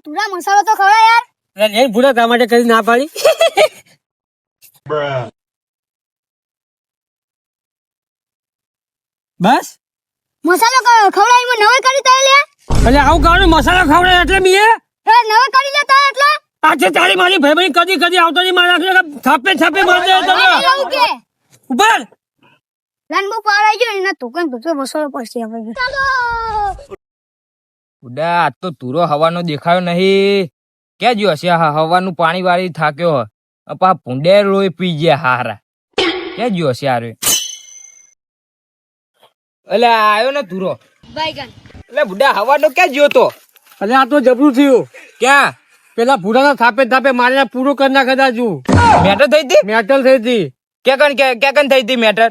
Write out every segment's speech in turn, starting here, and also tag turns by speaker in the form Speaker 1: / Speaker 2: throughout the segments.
Speaker 1: તુરા મસાલો તો ખવડાવ યાર.
Speaker 2: અરે એ ભૂરા તા માટે કદી ના પાડી. બસ
Speaker 1: મસાલો ખવડાવીમાં નવે કરી તા લે.
Speaker 2: એટલે આવું કાળો મસાલો ખવડાય એટલે મીએ
Speaker 1: નવે કરી લેતા એટલે
Speaker 2: આજે તારી મારી ભાઈ કદી કદી આવતો નહીં મારા થાપે થાપે મારજે તને
Speaker 1: એવું કે
Speaker 2: ઉપર
Speaker 1: લાનબો પારાઈ ગયો એના ટોકન તો મસાલો પડશે આપણે.
Speaker 3: ઉડા આજ તો તુરો હવાનો દેખાયો નહીં. ક્યાં જ્યો હશે હવાનું પાણી વાળી થાક્યો હ અપા ભૂંડે લોહી પી ગયા હારા. ક્યાં જ્યો હશે આરે એટલે આયો ને તુરો
Speaker 1: બાયગન
Speaker 3: એટલે બુડા હવાનો ક્યાં જ્યો તો
Speaker 2: એટલે આ તો જબરું થયું
Speaker 3: ક્યાં
Speaker 2: પેલા ભૂરાના થાપે થાપે મારીને પૂરો કરી નાખતા છું
Speaker 3: મેટર થઈ હતી
Speaker 2: મેટલ થઈ હતી
Speaker 3: ક્યાં થઈ હતી મેટર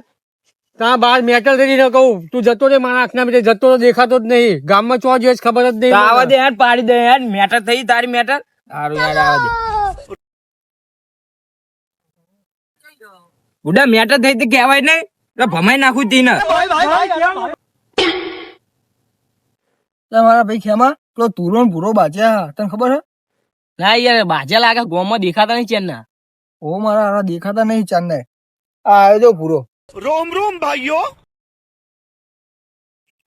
Speaker 2: ત્યાં બહાર મેટલ થઈ ને કહું તું જતો રે મારા આંખના બીજે જતો તો દેખાતો જ નહીં ગામમાં ચો જોઈએ ખબર જ નહીં
Speaker 3: આવા દે યાર પાડી દે યાર મેટર થઈ તારી મેટર સારું યાર આવા દે બુડા મેટર થઈ હતી કહેવાય નહીં એટલે ભમાઈ નાખું તી ને
Speaker 4: મારા ભાઈ ખેમા પેલો તુરો ને ભૂરો બાજ્યા તને ખબર હે?
Speaker 3: ના યાર બાજા લાગે ગોમાં દેખાતા નહીં ચેનના
Speaker 4: ઓ મારા હારા દેખાતા નહીં ચાંદ આ આવ્યો જો ભૂરો.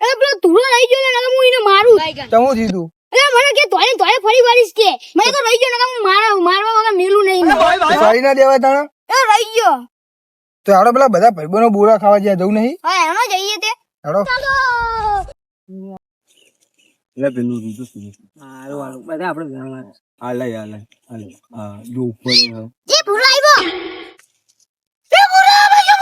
Speaker 1: એટલે પેલો તુરો રહી ગયો ને હું એને મારું.
Speaker 4: ચમું થયું
Speaker 1: એટલે મને કે તોય તોય ફરી વાળીશ કે મને તો રહી ગયો ને હું મારવા વગર મેલું નહીં.
Speaker 4: સારી ના દેવાય તાણા
Speaker 1: એ રહી ગયો.
Speaker 4: તો હાડો પેલા બધા ભાઈબંધો બોરા ખાવા જ્યાં જવું નહીં
Speaker 1: હા એનો જઈએ તે
Speaker 4: હાડો
Speaker 2: બધા આપડે
Speaker 1: જે ભૂરો આવ્યો એ ભૂરો આવ્યો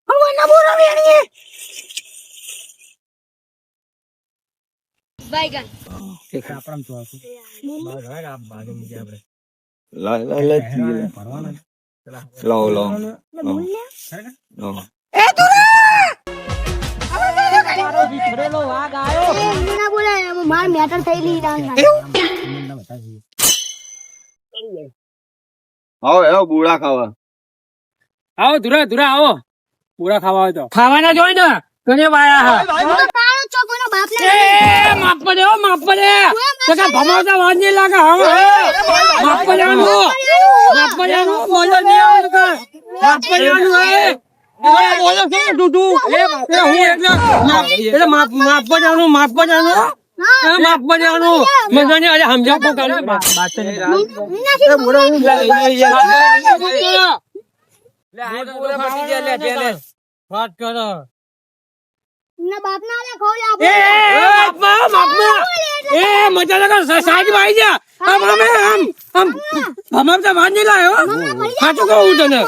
Speaker 1: ભૂરો ના ભૂરો વેણીએ બાયગન એ ના બોલે માર મેટર થઈલી
Speaker 4: બોરા ખાવા
Speaker 2: આવો ધુરા ધુરા આવો પૂરા ખાવા હોય તો ખાવાના જોઈ ને ઘણી વાયા હા
Speaker 1: કાળો ચોકોનો બાપ ને
Speaker 2: માપ પડે તો કે ભમાવતા વાત નહીં લાગે હવે માપ પડ્યાનું બોલો નહીં આવે તો માપ પડ્યાનું બોલો છે ડૂડુ એટલે માપ પડ્યાનું મને અરે સમજાવ તો વાત કરો
Speaker 1: ના બાપ ના આલે ખોલે આપ
Speaker 2: એ મજા લગા સાઈડ માં આવી જા આમ ભમાવતા વાત નહીં લાયો સાચું કહું તને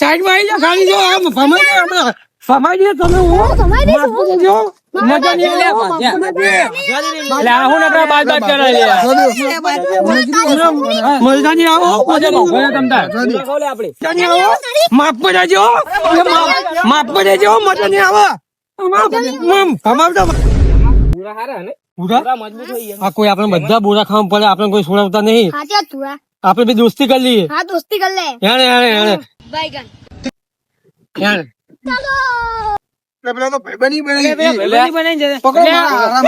Speaker 2: સાઈડ માં આવી જા ખાલી જો આમ ભમાઈ દે તમે મજા નહીં લે હું નકરા બાદ કરાય લે મજા નહીં આવો માફ પડે જો મજા નહીં આવે આ કોઈ આપણે બધા બોરા ખાવા પડે આપણે કોઈ છોડાવતા નહીં
Speaker 1: હાચા તુરા
Speaker 2: આપણે બી દોસ્તી કરી લઈએ
Speaker 1: હા દોસ્તી કર લે
Speaker 2: યાર
Speaker 1: બાયગન
Speaker 4: પેલા તો ભાઈબંધી બની
Speaker 2: બનાવી
Speaker 4: પકડો મારા